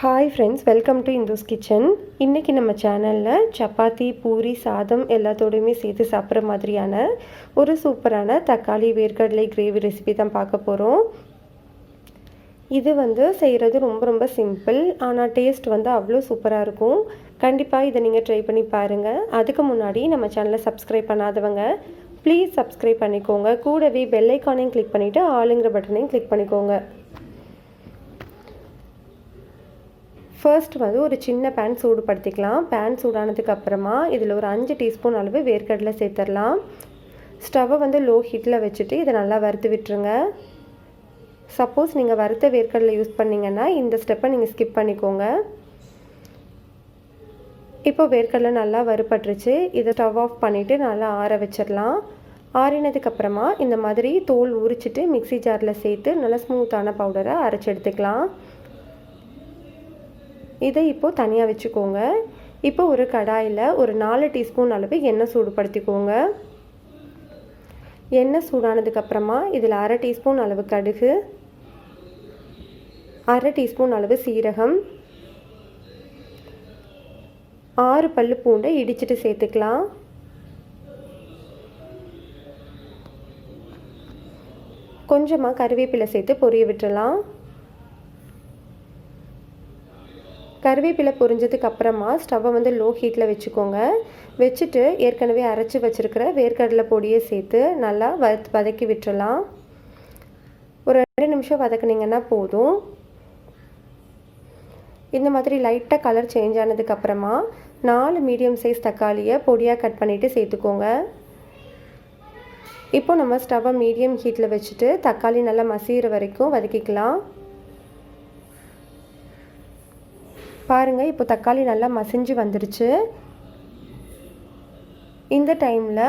Hi friends, welcome to Indhu's Kitchen. இன்றைக்கி நம்ம சேனலில் சப்பாத்தி, பூரி, சாதம் எல்லாத்தோடையுமே சேர்த்து சாப்பிட்ற மாதிரியான ஒரு சூப்பரான தக்காளி வேர்க்கடலை கிரேவி ரெசிபி தான் பார்க்க போகிறோம். இது செய்கிறது ரொம்ப சிம்பிள், ஆனால் டேஸ்ட் அவ்வளோ சூப்பராக இருக்கும். கண்டிப்பாக இதை நீங்கள் ட்ரை பண்ணி பாருங்கள். அதுக்கு முன்னாடி நம்ம சேனலை சப்ஸ்கிரைப் பண்ணாதவங்க ப்ளீஸ் சப்ஸ்கிரைப் பண்ணிக்கோங்க. கூடவே பெல் ஐக்கானையும் கிளிக் பண்ணிவிட்டு ஆளுங்கிற பட்டனையும் கிளிக் பண்ணிக்கோங்க. ஃபர்ஸ்ட் ஒரு சின்ன பேன் சூடுபடுத்திக்கலாம். பேன் சூடானதுக்கு அப்புறமா இதில் ஒரு 5 டீஸ்பூன் அளவு வேர்க்கடலை சேர்த்துடலாம். ஸ்டவ்வை லோ ஹீட்டில் வச்சுட்டு இதை நல்லா வறுத்து விட்டுருங்க. சப்போஸ் நீங்கள் வறுத்த வேர்க்கடலை யூஸ் பண்ணிங்கன்னா இந்த ஸ்டெப்பை நீங்கள் ஸ்கிப் பண்ணிக்கோங்க. இப்போ வேர்க்கடலை நல்லா வறுபட்டுருச்சு. இதை ஸ்டவ் ஆஃப் பண்ணிவிட்டு நல்லா ஆற வச்சிடலாம். ஆறினதுக்கப்புறமா இந்த மாதிரி தோல் உரிச்சிட்டு மிக்ஸி ஜாரில் சேர்த்து நல்லா ஸ்மூத்தான பவுடரை அரைச்சி எடுத்துக்கலாம். இதை இப்போது தனியாக வச்சுக்கோங்க. இப்போ ஒரு கடாயில் ஒரு 4 டீஸ்பூன் அளவு எண்ணெய் சூடுபடுத்திக்கோங்க. எண்ணெய் சூடானதுக்கப்புறமா இதில் 1/2 டீஸ்பூன் அளவு கடுகு, 1/2 டீஸ்பூன் அளவு சீரகம், 6 பல்லு பூண்டை இடிச்சிட்டு சேர்த்துக்கலாம். கொஞ்சமாக கருவேப்பிலை சேர்த்து பொரிய விட்டுறலாம். கருவேப்பிலை பொரிஞ்சதுக்கு அப்புறமா ஸ்டவ்வை லோ ஹீட்டில் வச்சுக்கோங்க. வச்சுட்டு ஏற்கனவே அரைச்சி வச்சுருக்கிற வேர்க்கடலை பொடியை சேர்த்து நல்லா வதக்கி விட்டுறலாம். ஒரு 2 நிமிஷம் வதக்குனிங்கன்னா போதும். இந்த மாதிரி லைட்டாக கலர் சேஞ்ச் ஆனதுக்கப்புறமா 4 மீடியம் சைஸ் தக்காளியை பொடியாக கட் பண்ணிவிட்டு சேர்த்துக்கோங்க. இப்போ நம்ம ஸ்டவ்வை மீடியம் ஹீட்டில் வச்சுட்டு தக்காளி நல்லா மசிகிற வரைக்கும் வதக்கிக்கலாம். பாருங்கள், இப்போ தக்காளி நல்லா மசிஞ்சு வந்துடுச்சு. இந்த டைமில்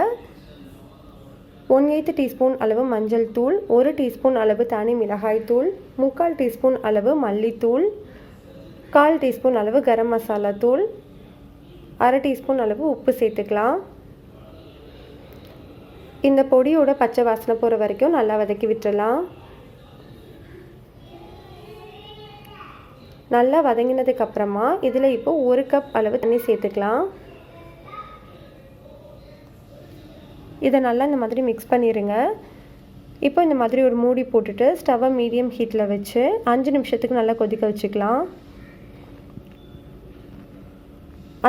1/8 டீஸ்பூன் அளவு மஞ்சள் தூள், 1 டீஸ்பூன் அளவு தனி மிளகாய் தூள், 3/4 டீஸ்பூன் அளவு மல்லித்தூள், 1/4 டீஸ்பூன் அளவு கரம் மசாலா தூள், 1/2 டீஸ்பூன் அளவு உப்பு சேர்த்துக்கலாம். இந்த பொடியோட பச்சை வாசனை போகிற வரைக்கும் நல்லா வதக்கி விட்டுறலாம். நல்லா வதங்கினதுக்கப்புறமா இதில் இப்போ 1 கப் அளவு தண்ணி சேர்த்துக்கலாம். இதை நல்லா இந்த மாதிரி மிக்ஸ் பண்ணிடுங்க. இப்போ இந்த மாதிரி ஒரு மூடி போட்டுட்டு ஸ்டவ்வை மீடியம் ஹீட்டில் வச்சு 5 நிமிஷத்துக்கு நல்லா கொதிக்க வச்சுக்கலாம்.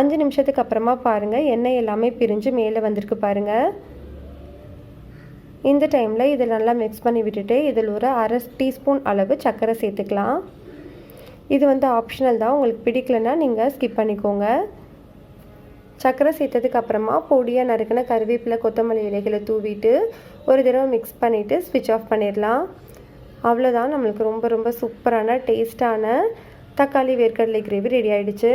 5 நிமிஷத்துக்கு அப்புறமா பாருங்கள், எண்ணெய் எல்லாமே பிரிஞ்சு மேலே வந்திருக்கு பாருங்கள். இந்த டைமில் இதை நல்லா மிக்ஸ் பண்ணி விட்டுட்டு இதில் ஒரு 1/2 டீஸ்பூன் அளவு சர்க்கரை சேர்த்துக்கலாம். இது ஆப்ஷனல் தான், உங்களுக்கு பிடிக்கலன்னா நீங்கள் ஸ்கிப் பண்ணிக்கோங்க. சர்க்கரை சேர்த்ததுக்கு அப்புறமா பொடியாக நறுக்கின கருவேப்பிலை, கொத்தமல்லி இலைகளை தூவிட்டு ஒரு தடவை மிக்ஸ் பண்ணிவிட்டு ஸ்விட்ச் ஆஃப் பண்ணிடலாம். அவ்வளோதான், நம்மளுக்கு ரொம்ப சூப்பரான டேஸ்டான தக்காளி வேர்க்கடலை கிரேவி ரெடி ஆகிடுச்சு.